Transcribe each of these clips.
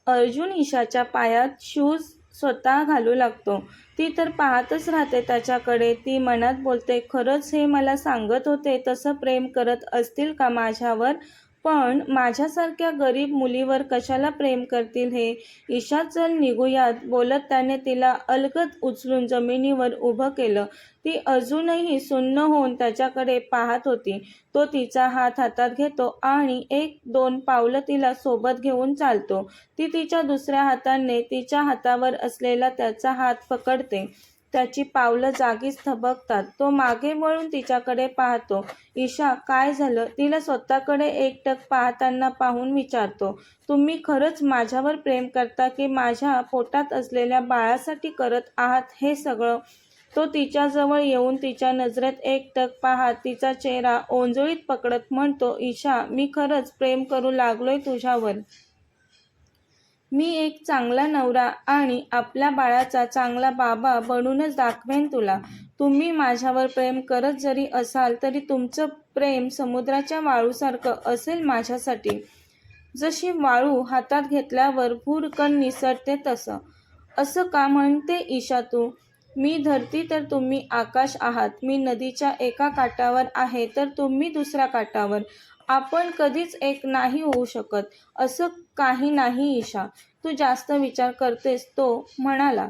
अर्जुन ईशाच्या पायात शूज स्वतः घालू लागतो. ती तर पाहतच राहते त्याच्याकडे. ती मनात बोलते, खरंच हे मला सांगत होते तसं प्रेम करत असतील का माझ्यावर? पण माझ्यासारख्या गरीब मुलीवर कशाला प्रेम करतील हे? ईशा चल निघूयात, बोलत त्याने तिला अलगद उचलून जमिनीवर उभं केलं. ती अजूनही सुन्न होऊन त्याच्याकडे पाहत होती. तो तिचा हात हातात घेतो आणि 1-2 पावलं तिला सोबत घेऊन चालतो. ती तिच्या दुसऱ्या हाताने तिच्या हातावर असलेला त्याचा हात पकडते. त्याची पावलं जागीच थबकतात. तो मागे वळून तिच्याकडे पाहतो. ईशा, काय झालं? तिला स्वतःकडे एकटक पाहताना पाहून विचारतो. तुम्ही खरंच माझ्यावर प्रेम करता की माझ्या पोटात असलेल्या बाळासाठी करत आहात हे सगळं? तो तिच्याजवळ येऊन तिच्या नजरेत एकटक पाहत तिचा चेहरा ओंजळीत पकडत म्हणतो, ईशा, मी खरंच प्रेम करू लागलोय तुझ्यावर. मी एक चांगला नवरा आणि आपल्या बाळाचा चांगला बाबा बनूनच दाखवेन तुला. तुम्ही माझ्यावर प्रेम करत जरी असाल तरी तुमचं प्रेम समुद्राच्या वाळूसारखं असेल माझ्यासाठी. जशी वाळू हातात घेतल्यावर भुरकन निसटते तसं. असं का म्हणते ईशा तू? मी धरती तर तुम्ही आकाश आहात. मी नदीच्या एका काठावर आहे तर तुम्ही दुसऱ्या काठावर. आपण कधीच एक नाही होऊ शकत. असं काही नाही ईशा. तू जास्त विचार करतेस, तो म्हणाला.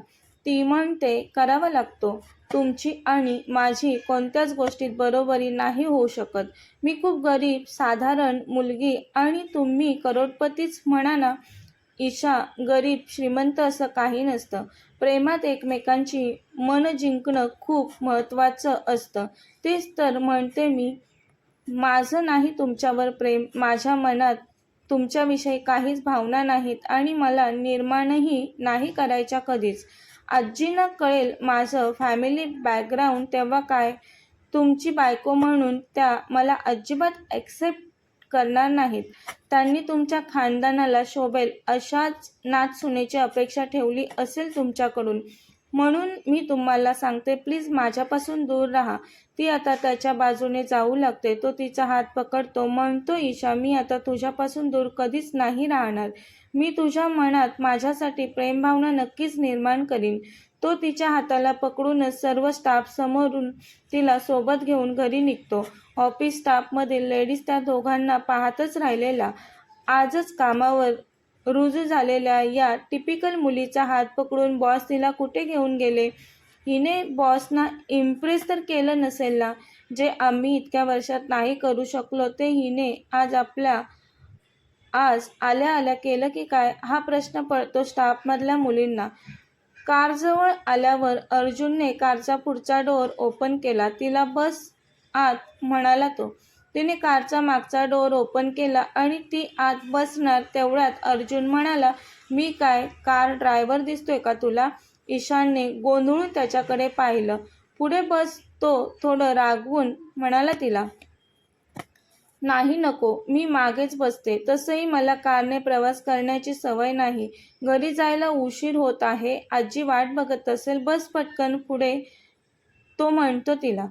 ती म्हणते, करावा लागतो. तुमची आणि माझी कोणत्याच गोष्टीत बरोबरी नाही होऊ शकत. मी खूप गरीब साधारण मुलगी आणि तुम्ही करोडपतीच म्हणा ना. ईशा, गरीब श्रीमंत असं काही नसतं. प्रेमात एकमेकांची मन जिंकणं खूप महत्त्वाचं असतं. तेच तर म्हणते मी. माझं नाही तुमच्यावर प्रेम. माझ्या मनात तुमच्याविषयी काहीच भावना नाहीत आणि मला निर्माणही नाही करायच्या कधीच. आजींना कळेल माझं फॅमिली बॅकग्राऊंड तेव्हा काय? तुमची बायको म्हणून त्या मला अजिबात ॲक्सेप्ट करणार नाहीत. त्यांनी तुमच्या खानदानाला शोभेल अशाच नातसुनेची अपेक्षा ठेवली असेल तुमच्याकडून. म्हणून मी तुम्हाला सांगते, प्लीज माझ्यापासून दूर राहा. ती आता त्याच्या बाजूने जाऊ लागते. तो तिचा हात पकडतो. म्हणतो, ईशा, मी आता तुझ्यापासून दूर कधीच नाही राहणार. मी तुझ्या मनात माझ्यासाठी प्रेमभावना नक्कीच निर्माण करीन. तो तिच्या हाताला पकडूनच सर्व स्टाफ समोरून तिला सोबत घेऊन घरी निघतो. ऑफिस स्टाफमधील लेडीज त्या दोघांना पाहतच राहिलेला. आजच कामावर रुजू झालेल्या या टिपिकल मुलीचा हात पकडून बॉस तिला कुठे घेऊन गेले? हिने बॉसना इम्प्रेस तर केलं नसेल ना? जे आम्ही इतक्या वर्षात नाही करू शकलो ते हिने आज आल्या आल्या केलं की काय? हा प्रश्न पडतो स्टाफमधल्या मुलींना. कारजवळ आल्यावर अर्जुनने कारचा पुढचा डोअर ओपन केला. तिला बस आत, म्हणाला तो. तिने कारचा मागचा डोअर ओपन केला आणि ती आत बसणार तेवढ्यात अर्जुन म्हणाला, मी काय कार ड्रायव्हर दिसतोय का तुला? ईशानने गोंधळून त्याच्याकडे पाहिलं. पुढे बस, तो थोडं रागवून म्हणाला तिला. नाही नको, मी मागेच बसते. तसंही मला कारने प्रवास करण्याची सवय नाही. घरी जायला उशीर होत आहे. आजी वाट बघत असेल. बस पटकन पुढे, तो म्हणतो तिला.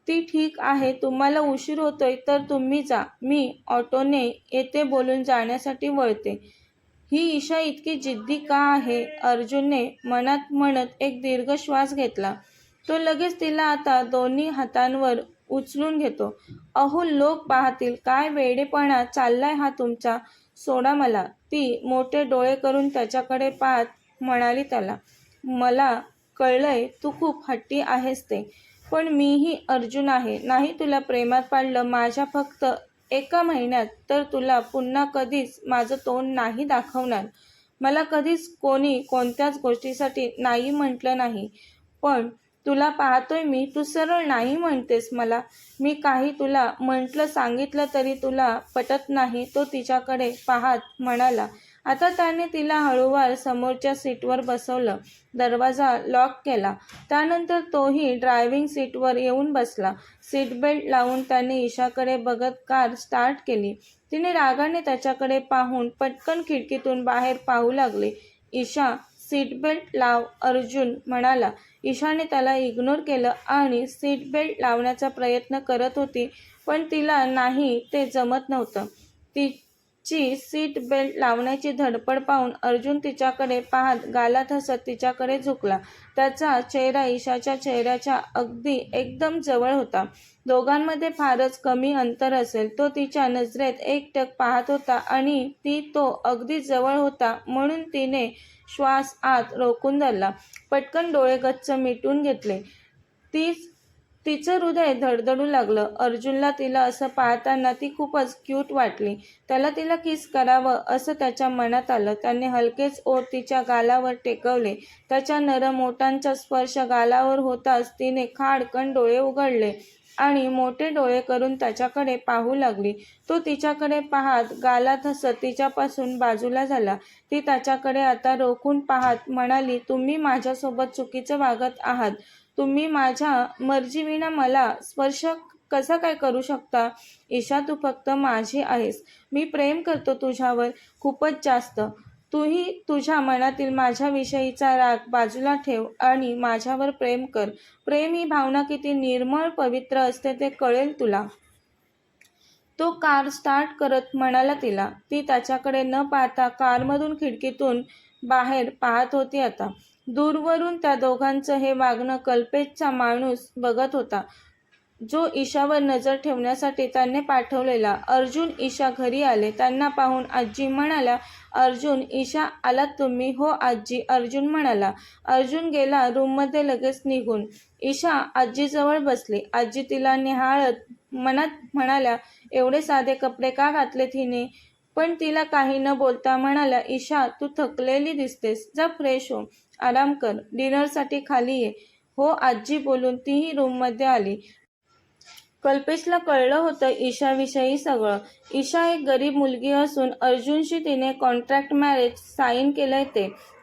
ती ठीक आहे, तुम्हाला उशीर होतोय तर तुम्ही जा, मी ऑटोने येते बोलून जाण्यासाठी वळते. ही ईशा इतकी जिद्दी का आहे? अर्जुनने मनात म्हणत एक दीर्घ श्वास घेतला. तो लगेच तिला आता दोन्ही हातांवर उचलून घेतो. अहो, लोक पाहतील. काय वेडेपणा चाललाय हा तुमचा? सोडा मला. ती मोठे डोळे करून त्याच्याकडे पाहत म्हणाली त्याला. मला कळलंय तू खूप हट्टी आहेस ते. पण मीही अर्जुन आहे. नाही तुला प्रेमात पाडलं माझ्या फक्त 1 महिन्यात तर तुला पुन्हा कधीच माझं तोंड नाही दाखवणार. मला कधीच कोणी कोणत्याच गोष्टीसाठी नाही म्हटलं नाही. पण तुला पाहतोय मी, तू सरळ नाही म्हणतेस मला. मी काही तुला म्हटलं सांगितलं तरी तुला पटत नाही. तो तिच्याकडे पाहत म्हणाला. आता त्याने तिला हळूवार समोरच्या सीटवर बसवलं. दरवाजा लॉक केला. त्यानंतर तोही ड्रायव्हिंग सीटवर येऊन बसला. सीट बेल्ट लावून त्याने ईशाकडे बघत कार स्टार्ट केली. तिने रागाने त्याच्याकडे पाहून पटकन खिडकीतून बाहेर पाहू लागली. ईशा, सीट बेल्ट लाव, अर्जुन म्हणाला. ईशाने त्याला इग्नोर केलं आणि सीट बेल्ट लावण्याचा प्रयत्न करत होती, पण तिला नाही ते जमत नव्हतं. ची सीट बेल्ट लावण्याची धडपड पाहून अर्जुन तिच्याकडे पाहत गालात हसत तिच्याकडे झुकला. त्याचा चेहरा ईशाच्या चेहऱ्याच्या अगदी एकदम जवळ होता. दोघांमध्ये फारच कमी अंतर असेल. तो तिच्या नजरेत एकटक पाहत होता आणि ती तो अगदी जवळ होता म्हणून तिने श्वास आत रोखून धरला. पटकन डोळे गच्च मिटून घेतले. तिचं हृदय धडधडू लागलं. अर्जुनला तिला असं पाहताना ती खूपच क्यूट वाटली. त्याला तिला किस करावं असं त्याच्या मनात आलं. त्याने हलकेच ओठ तिच्या गालावर टेकवले. त्याच्या नरम ओठांचा स्पर्श गालावर होताच तिने खाडकन डोळे उघडले आणि मोठे डोळे करून त्याच्याकडे पाहू लागली. तो तिच्याकडे पाहत गालात हसत तिच्यापासून बाजूला झाला. ती त्याच्याकडे आता रोखून पाहत म्हणाली, तुम्ही माझ्यासोबत चुकीचं वागत आहात. तुम्ही माझ्या मर्जीविना मला स्पर्श कसा काय करू शकता? ईशा, तू फक्त माझी आहेस. मी प्रेम करतो तुझ्यावर खूपच जास्त. तूही तुझ्या मनातील माझ्याविषयीचा राग बाजूला ठेव आणि माझ्यावर प्रेम कर. प्रेम ही भावना किती निर्मळ पवित्र असते ते कळेल तुला. तो कार स्टार्ट करत म्हणाला तिला. ती त्याच्याकडे न पाहता कारमधून खिडकीतून बाहेर पाहत होती. आता दूरवरून त्या दोघांचं हे वागणं कल्पेशचा माणूस बघत होता, जो ईशावर नजर ठेवण्यासाठी त्याने पाठवलेला. अर्जुन ईशा घरी आले. त्यांना पाहून आजी म्हणाल्या, अर्जुन, ईशा, आलात तुम्ही? हो आजी, अर्जुन म्हणाला. अर्जुन गेला रूममध्ये लगेच निघून. ईशा आजीजवळ बसली. आजी तिला निहाळत मनात म्हणाल्या, एवढे साधे कपडे का घातलेत हिने? पण तिला काही न बोलता म्हणाल्या, ईशा, तू थकलेली दिसतेस. जा फ्रेश हो, आराम कर. डिनरसाठी खाली ये. हो आजी बोलून तीही रूममध्ये आली. कल्पेशला कळलं होतं ईशाविषयी सगळं. ईशा एक गरीब मुलगी असून अर्जुनशी तिने कॉन्ट्रॅक्ट मॅरेज साईन केलंय.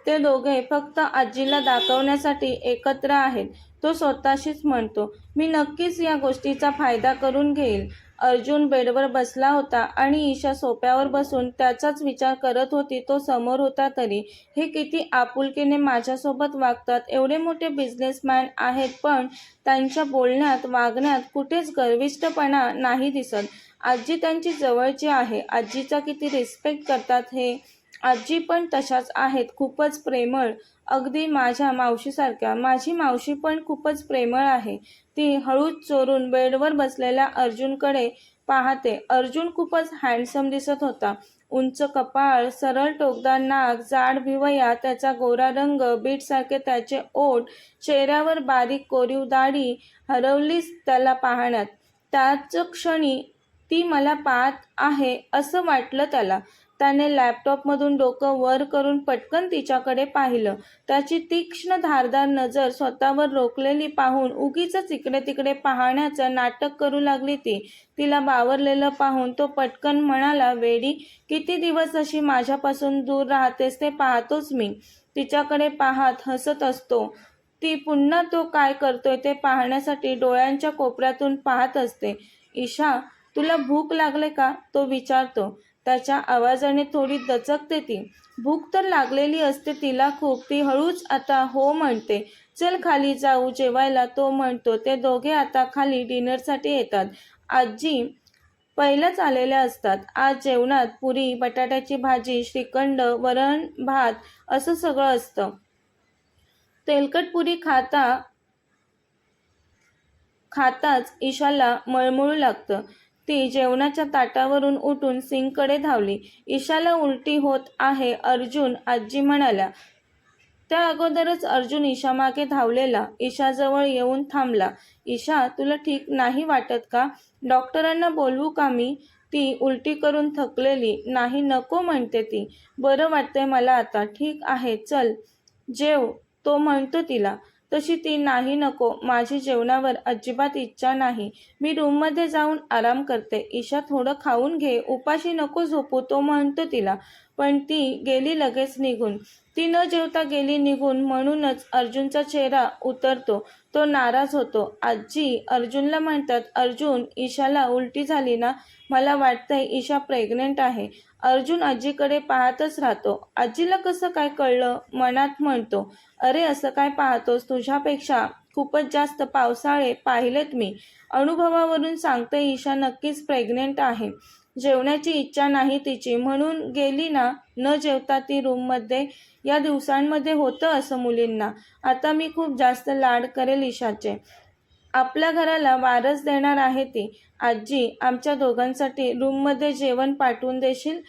ते दोघे फक्त आजीला दाखवण्यासाठी एकत्र आहेत. तो स्वतःशीच म्हणतो, मी नक्कीच या गोष्टीचा फायदा करून घेईल. अर्जुन बेडवर बसला होता आणि ईशा सोफ्यावर बसून त्याचाच विचार करत होती. तो समोर होता तरी हे किती आपुलकीने माझ्यासोबत वागतात. एवढे मोठे बिझनेसमॅन आहेत पण त्यांच्या बोलण्यात वागण्यात कुठेच गर्विष्ठपणा नाही दिसत. आजी त्यांची जवळची आहे. आजीचा किती रिस्पेक्ट करतात हे. आजी पण तशाच आहेत, खूपच प्रेमळ, अगदी माझ्या मावशीसारख्या. माझी मावशी पण खूपच प्रेमळ आहे. ती हळूच चोरून बेडवर बसलेल्या अर्जुनकडे पाहते. अर्जुन खूपच हँडसम दिसत होता. उंच कपाळ, सरळ टोकदार नाक, जाड भिवया, त्याचा गोरा रंग, बीटसारखे त्याचे ओठ, चेहऱ्यावर बारीक कोरीव दाढी हरवलीच त्याला पाहण्यात. त्याच क्षणी ती मला पाहत आहे असं वाटलं त्याला. त्याने लॅपटॉपमधून डोकं वर करून पटकन तिच्याकडे पाहिलं. त्याची तीक्ष्ण धारदार नजर स्वतःवर रोखलेली पाहून उगीचच इकडे तिकडे पाहण्याचं नाटक करू लागली ती. तिला बावरलेलं पाहून तो पटकन म्हणाला, वेडी, किती दिवस अशी माझ्यापासून दूर राहतेस ते पाहतोच मी. तिच्याकडे पाहत हसत असतो. ती पुन्हा तो काय करतोय ते पाहण्यासाठी डोळ्यांच्या कोपऱ्यातून पाहत असते. ईशा, तुला भूक लागले का? तो विचारतो. त्याच्या आवाजाने थोडी दचकते ती. भूक तर लागलेली असते तिला खूप. ती हळूच आता हो म्हणते. चल खाली जाऊ जेवायला, तो म्हणतो. ते दोघे आता खाली डिनरसाठी येतात. आजी पहिल्याच आलेल्या असतात. आज जेवणात पुरी, बटाट्याची भाजी, श्रीखंड, वरण भात असं सगळं असतं. तेलकट पुरी खाताच ईशाला मळमळू लागतं. ती जेवणाच्या ताटावरून उठून सिंककडे धावली. ईशाला उलटी होत आहे अर्जुन, आजी म्हणाल्या. त्या अगोदरच अर्जुन ईशामागे धावलेला ईशाजवळ येऊन थांबला. ईशा, तुला ठीक नाही वाटत का? डॉक्टरांना बोलवू का मी? ती उलटी करून थकलेली. नाही, नको म्हणते ती. बरं वाटतंय मला आता. ठीक आहे, चल जेव, तो म्हणतो तिला. तशी ती नाही, नको, माझी जेवणावर अजिबात इच्छा नाही. मी रूममध्ये जाऊन आराम करते. ईशा, थोडं खाऊन घे, उपाशी नको झोपू, तो म्हणतो तिला. पण ती गेली लगेच निघून. ती न जेवता गेली निघून म्हणूनच अर्जुनचा चेहरा उतरतो. तो नाराज होतो. आजी अर्जुनला म्हणतात, अर्जुन, ईशाला उलटी झाली ना? मला वाटतंय ईशा प्रेग्नेंट आहे. अर्जुन आजीकडे पाहतच राहतो. आजीला कसं काय कळलं? मनात म्हणतो, अरे असं काय पाहतोस? तुझ्यापेक्षा खूपच जास्त पावसाळे पाहिलेत मी. अनुभवावरून सांगते ईशा नक्कीच प्रेग्नेंट आहे. जेवण्याची इच्छा नाही तिची म्हणून गेली ना. न जेवता ती रूममध्ये. या दिवसांमध्ये होतं असं मुलींना. आता मी खूप जास्त लाड करेल ईशाचे. आपल्या घराला वारस देणार आहे ती. आजी, आमच्या दोघांसाठी रूममध्ये जेवण पाठवून देशील?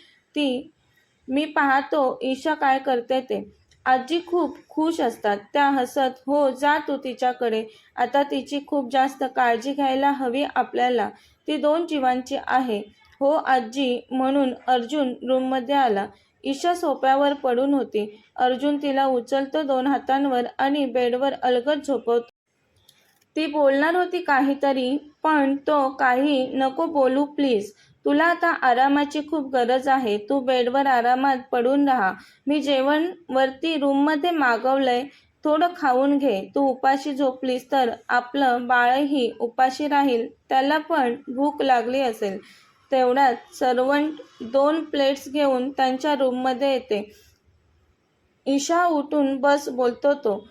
मी पाहतो ईशा काय करते ते. आजी खूप खुश असतात. त्या हसत, हो जा तू तिच्याकडे. आता तिची खूप जास्त काळजी घ्यायला हवी आपल्याला. ती 2 जीवांची आहे. हो आजी. म्हणून अर्जुन रूममध्ये आला. ईशा सोफ्यावर पडून होती. अर्जुन तिला उचलतो 2 हातांवर आणि बेडवर अलगद झोपवतो. ती बोलणार होती काहीतरी, पण तो, काही नको बोलू प्लीज. तुला आता आरामाची खूप गरज आहे. तू बेडवर आरामात पडून राहा. मी जेवण वरती रूममध्ये मागवलंय. थोडं खाऊन घे. तू उपाशी झोपलीस तर आपलं बाळही उपाशी राहील. त्याला पण भूक लागली असेल. तेवढ्यात सर्वंट 2 प्लेट्स घेऊन त्यांच्या रूममध्ये येते. ईशा उठून बस बोलतो तो.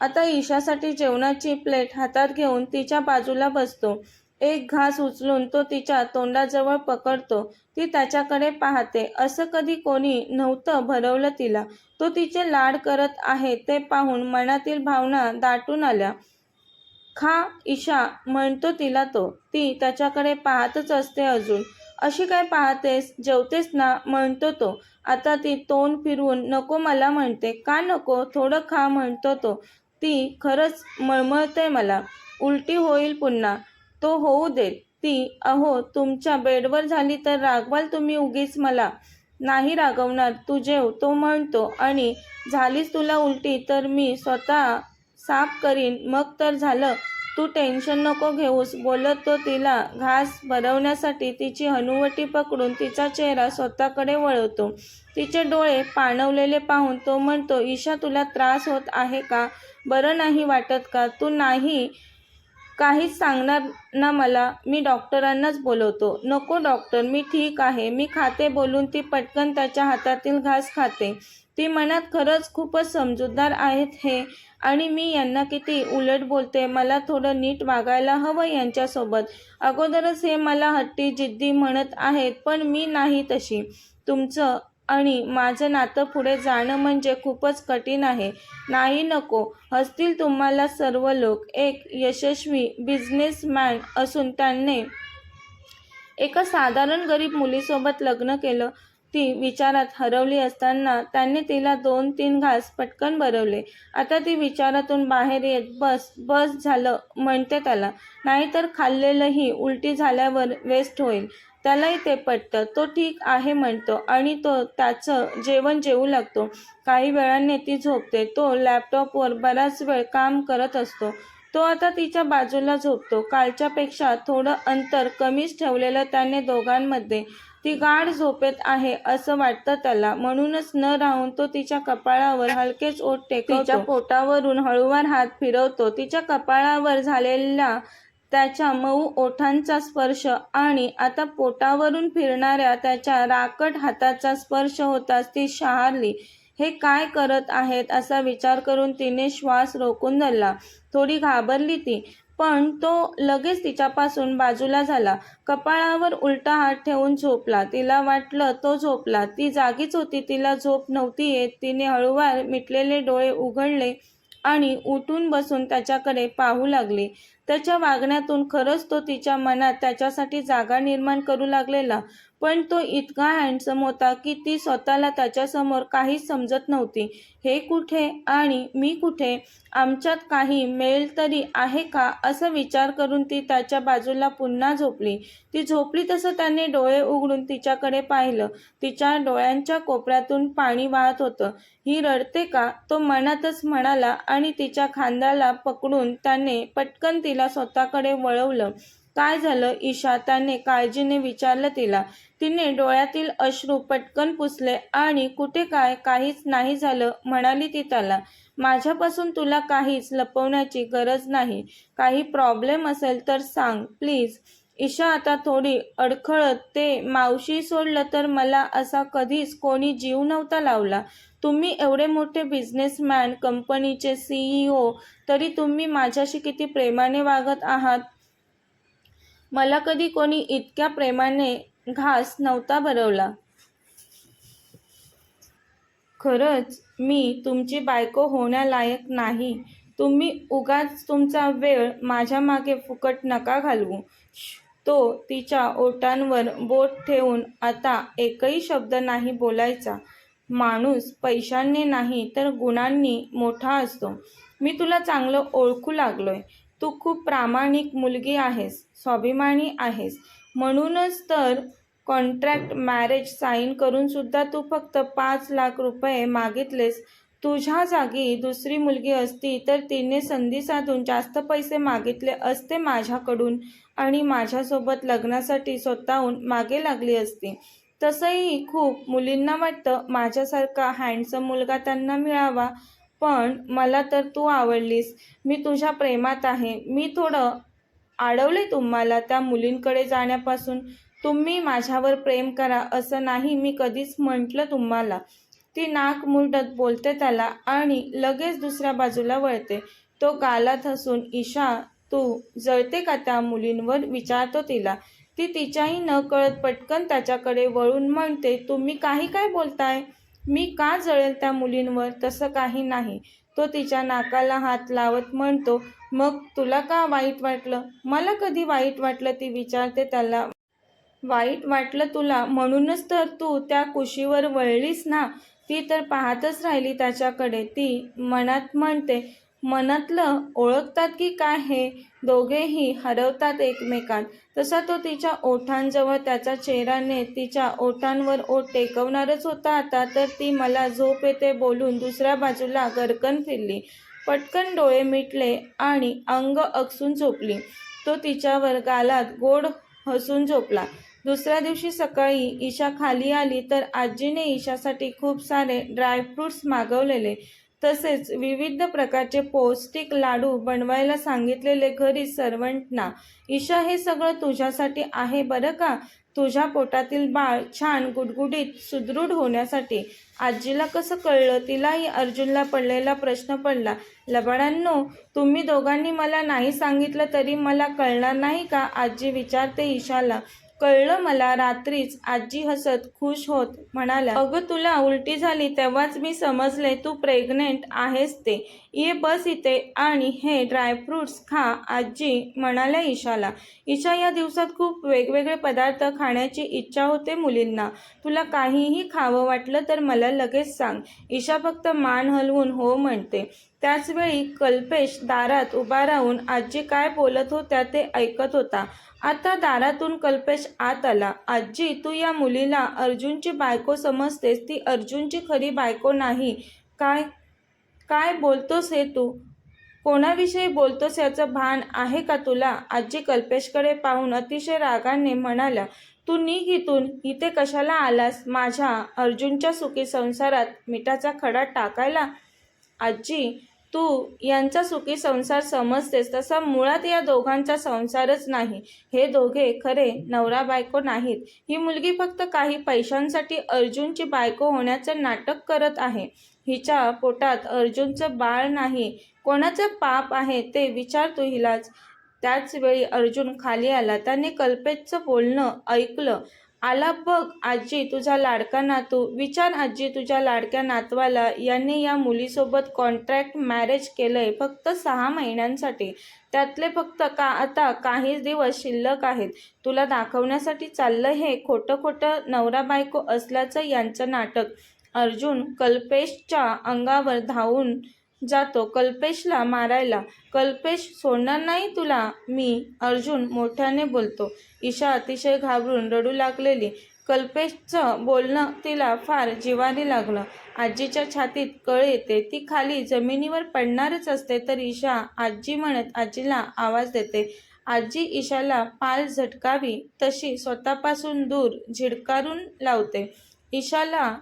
आता ईशासाठी जेवणाची प्लेट हातात घेऊन तिच्या बाजूला बसतो. एक घास उचलून तो तिच्या तोंडाजवळ पकडतो. ती त्याच्याकडे पाहते. असं कधी कोणी नव्हतं भरवलं तिला. तो तिचे लाड करत आहे ते पाहून मनातील भावना दाटून आल्या. खा ईशा, म्हणतो तिला तो. ती त्याच्याकडे पाहतच असते अजून. अशी काय पाहतेस? जेवतेस ना, म्हणतो तो. आता ती तोंड फिरवून नको मला म्हणते. का नको? थोडं खा, म्हणतो तो. ती, खरंच मळमळतंय मला. उलटी होईल पुन्हा. तो होऊ देत. ती, अहो तुमच्या बेडवर झाली तर रागवाल तुम्ही उगीच मला. नाही रागवणार, तू जेव, तो म्हणतो. आणि झालीच तुला उलटी तर मी स्वतः साफ करीन, मग तर झालं. तू टेन्शन नको घेऊस, बोलत तो तिला घास भरवण्यासाठी तिची हनुवटी पकडून तिचा चेहरा स्वतःकडे वळवतो. तिचे डोळे पाणवलेले पाहून तो म्हणतो, ईशा तुला त्रास होत आहे का? बरं नाही वाटत का? तू नाही काहीच सांगणार ना मला? मी डॉक्टरांनाच बोलवतो. नको डॉक्टर, मी ठीक आहे. मी खाते, बोलून ती पटकन त्याच्या हातातील घास खाते. ती मनात खरंच खूपच समजूतदार आहेत हे, आणि मी यांना किती उलट बोलते. मला थोडं नीट वागायला हवं यांच्यासोबत. अगोदरच हे मला हट्टी जिद्दी म्हणत आहेत, पण मी नाही तशी. तुमचं आणि माझं नातं पुढे जाणं म्हणजे खूपच कठीण आहे. नाही नको. हसतील तुम्हाला सर्व लोक. एक यशस्वी बिझनेसमॅन असून त्याने एका साधारण गरीब मुलीसोबत लग्न केलं. ती विचारात हरवली असताना त्याने तिला 2-3 घास पटकन भरवले. आता ती विचारातून बाहेर येत बस बस झालं म्हणते त्याला. नाहीतर खाल्लेलंही उलटी झाल्यावर वेस्ट होईल. त्यालाही ते पटतं. तो ठीक आहे म्हणतो आणि तो त्याचं जेवण जेवू लागतो. काही वेळाने ती झोपते. तो लॅपटॉपवर बराच वेळ काम करत असतो. तो आता तिच्या बाजूला झोपतो. कालच्यापेक्षा थोडं अंतर कमीच ठेवलेलं त्याने दोघांमध्ये. ती गाढ झोपेत आहे असं वाटतं त्याला. म्हणूनच न राहून तो तिच्या कपाळावर हलकेच ओठ टेकवतो. तिच्या पोटावरून हळूवार हात फिरवतो. तिच्या कपाळावर झालेला त्याच्या मऊ ओठांचा स्पर्श आणि आता पोटावरून फिरणाऱ्या त्याच्या राकट हाताचा स्पर्श होताच ती शहारली. हे काय करत आहेत असा विचार करून तिने श्वास रोखून धरला. थोडी घाबरली ती, पण तो लगेच तिच्यापासून बाजूला झाला. कपाळावर उलटा हात ठेवून झोपला. तिला वाटलं तो झोपला. ती जागीच होती. तिला झोप नव्हती येत. तिने हळूवार मिटलेले डोळे उघडले आणि उठून बसून त्याच्याकडे पाहू लागली. त्याच्या वागण्यातून खरंच तो तिच्या मनात त्याच्यासाठी जागा निर्माण करू लागलेला. पण तो इतका हँडसम होता की ती स्वतःला त्याच्यासमोर काहीच समजत नव्हती. हे कुठे आणि मी कुठे? आमच्यात काही मेल तरी आहे का असा विचार करून ती त्याच्या बाजूला पुन्हा झोपली. ती झोपली तसं त्याने डोळे उघडून तिच्याकडे पाहिलं. तिच्या डोळ्यांच्या कोपऱ्यातून पाणी वाहत होतं. ही रडते का? तो मनातच म्हणाला आणि तिच्या खांद्याला पकडून त्याने पटकन तिला स्वतःकडे वळवलं. काय झालं ईशा? त्याने काळजीने विचारलं तिला. तिने डोळ्यातील अश्रू पटकन पुसले आणि कुठे काय? काहीच नाही झालं, म्हणाली ती त्याला. माझ्यापासून तुला काहीच लपवण्याची गरज नाही. काही प्रॉब्लेम असेल तर सांग प्लीज. ईशा आता थोडी अडखळत, ते मावशी सोडलं तर मला असा कधीच कोणी जीव नव्हता लावला. तुम्ही एवढे मोठे बिझनेसमॅन, कंपनीचे CEO, तरी तुम्ही माझ्याशी किती प्रेमाने वागत आहात. मला कधी कोणी इतक्या प्रेमाने घास नव्हता भरवला. खरंच मी तुमची बायको होण्यालायक नाही. तुम्ही उगाच तुमचा वेळ माझ्या मागे फुकट नका घालवू. तो तिच्या ओठांवर बोट ठेवून आता एकही शब्द नाही बोलायचा. माणूस पैशांनी नाही तर गुणांनी मोठा असतो. मी तुला चांगलं ओळखू लागलोय. तू खूप प्रामाणिक मुलगी आहेस, स्वाभिमानी आहेस. म्हणूनच तर कॉन्ट्रॅक्ट मॅरेज साईन करून सुद्धा तू फक्त 5 लाख रुपये मागितलेस. तुझ्या जागी दुसरी मुलगी असती तर तिने संधी साधून जास्त पैसे मागितले असते माझ्याकडून आणि माझ्यासोबत लग्नासाठी स्वतःहून मागे लागली असती. तसंही खूप मुलींना वाटतं माझ्यासारखा हँडसम मुलगा त्यांना मिळावा. पण मला तर तू आवडलीस. मी तुझ्या प्रेमात आहे. मी थोडं अडवले तुम्हाला त्या मुलींकडे जाण्यापासून. तुम्ही माझ्यावर प्रेम करा असं नाही मी कधीच म्हटलं तुम्हाला. ती नाक मुरडत बोलते त्याला आणि लगेच दुसऱ्या बाजूला वळते. तो गालात हसून, ईशा तू जळते का त्या मुलींवर, विचारतो तिला. ती तिच्याही न कळत पटकन त्याच्याकडे वळून म्हणते, तुम्ही काय बोलताय? मी का जळेल त्या मुलींवर? तसं काही नाही. तो तिच्या नाकाला हात लावत म्हणतो, मग तुला का वाईट वाटलं? मला कधी वाईट वाटलं? ती विचारते त्याला. वाईट वाटलं तुला म्हणूनच तर तू त्या कुशीवर वळलीस ना. ती तर पाहतच राहिली त्याच्याकडे. ती मनात म्हणते, मनातलं ओळखतात की काय हे दोघेही हरवतात एकमेकांत. तसा तो तिच्या ओठांजवळ त्याचा चेहरा नेत तिच्या ओठांवर ओठ टेकवणारच होता आता. तर ती मला झोप येते बोलून दुसऱ्या बाजूला गरकन फिरली. पटकन डोळे मिटले आणि अंग अकसून झोपली. तो तिच्यावर गालात गोड हसून झोपला. दुसऱ्या दिवशी सकाळी ईशा खाली आली तर आजीने ईशासाठी खूप सारे ड्रायफ्रुट्स मागवलेले, तसेच विविध प्रकारचे पौष्टिक लाडू बनवायला सांगितलेले घरी सर्वंटना. ईशा, हे सगळं तुझ्यासाठी आहे बरं का. तुझ्या पोटातील बाळ छान गुडगुडीत सुदृढ होण्यासाठी. आजीला कसं कळलं? तिलाही अर्जुनला पडलेला प्रश्न पडला. लबाडांनो, तुम्ही दोघांनी मला नाही सांगितलं तरी मला कळणार नाही का? आजी विचारते ईशाला. कळलं मला रात्रीच, आजी हसत खुश होत म्हणाल्या. अगं तुला उलटी झाली तेव्हाच मी समजले तू प्रेग्नेंट आहेस ते. ये बस इथे आणि हे ड्रायफ्रुट्स खा, आजी म्हणाल्या ईशाला. ईशा, या दिवसात खूप वेगवेगळे पदार्थ खाण्याची इच्छा होते मुलींना. तुला काहीही खावं वाटलं तर मला लगेच सांग. ईशा फक्त मान हलवून हो म्हणते. त्याचवेळी कल्पेश दारात उभा राहून आजी काय बोलत होत्या ते ऐकत होता. आता दारातून कल्पेश आत आला. आजी, तू या मुलीला अर्जुनची बायको समजतेस. ती अर्जुनची खरी बायको नाही. काय काय बोलतोस हे तू? कोणाविषयी बोलतोस याचं भान आहे का तुला? आजी कल्पेशकडे पाहून अतिशय रागाने म्हणाल्या. तू निघ इथून. इथे कशाला आलास? माझ्या अर्जुनच्या सुखी संसारात मिठाचा खडा टाकायला? आजी, तू यांचा सुखी संसार समजतेस तसा मुळात या दोघांचा संसारच नाही. हे दोघे खरे नवरा बायको नाहीत. ही मुलगी फक्त काही पैशांसाठी अर्जुनची बायको होण्याचं नाटक करत आहे. हिच्या पोटात अर्जुनचं बाळ नाही. कोणाचं पाप आहे ते विचार तू हिलाच. त्याचवेळी अर्जुन खाली आला. त्याने कल्पेशचं बोलणं ऐकलं. आला बघ आजी तुझा लाडका नातू. विचार आजी, तुझ्या लाडक्या नातवाला यांनी या मुलीसोबत कॉन्ट्रॅक्ट मॅरेज केलंय फक्त 6 महिन्यांसाठी. त्यातले फक्त आता काहीच दिवस शिल्लक आहेत. तुला दाखवण्यासाठी चाललं हे खोटं नवरा बायको असल्याचं यांचं नाटक. अर्जुन कल्पेशच्या अंगावर धावून जातो कल्पेशला मारायला. कल्पेश, सोडणार नाही तुला मी, अर्जुन मोठ्याने बोलतो. ईशा अतिशय घाबरून रडू लागलेली. कल्पेशचं बोलणं तिला फार जिव्हारी लागलं. आजीच्या छातीत कळ येते. ती खाली जमिनीवर पडणारच असते तर ईशा आजी म्हणत आजीला आवाज देते. आजी ईशाला पाल झटकावी तशी स्वतःपासून दूर झिडकारून लावते. ईशाला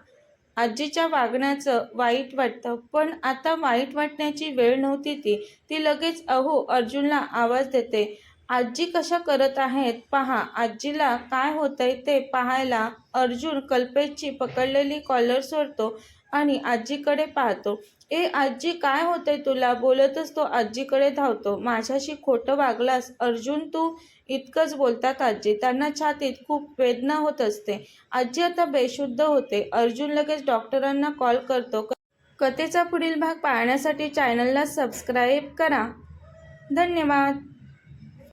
आजीच्या वागण्याचं वाईट वाटतं, पण आता वाईट वाटण्याची वेळ नव्हती ती. ती लगेच अहो अर्जुनला आवाज देते. आजी कशा करत आहेत पहा. आजीला काय होतंय ते पाहायला अर्जुन कल्पेशची पकडलेली कॉलर सोडतो आणि आजीकडे पाहतो. ए आजी, काय होतंय तुला? बोलतच तो आजीकडे धावतो. माझ्याशी खोटं वागलास अर्जुन तू. इतकंच बोलतात आजी. त्यांना छातीत खूप वेदना होत असते. आजी आता बेशुद्ध होते. अर्जुन लगेच डॉक्टरांना कॉल करतो. कथेचा पुढील भाग पाहण्यासाठी चॅनलला सबस्क्राईब करा. धन्यवाद.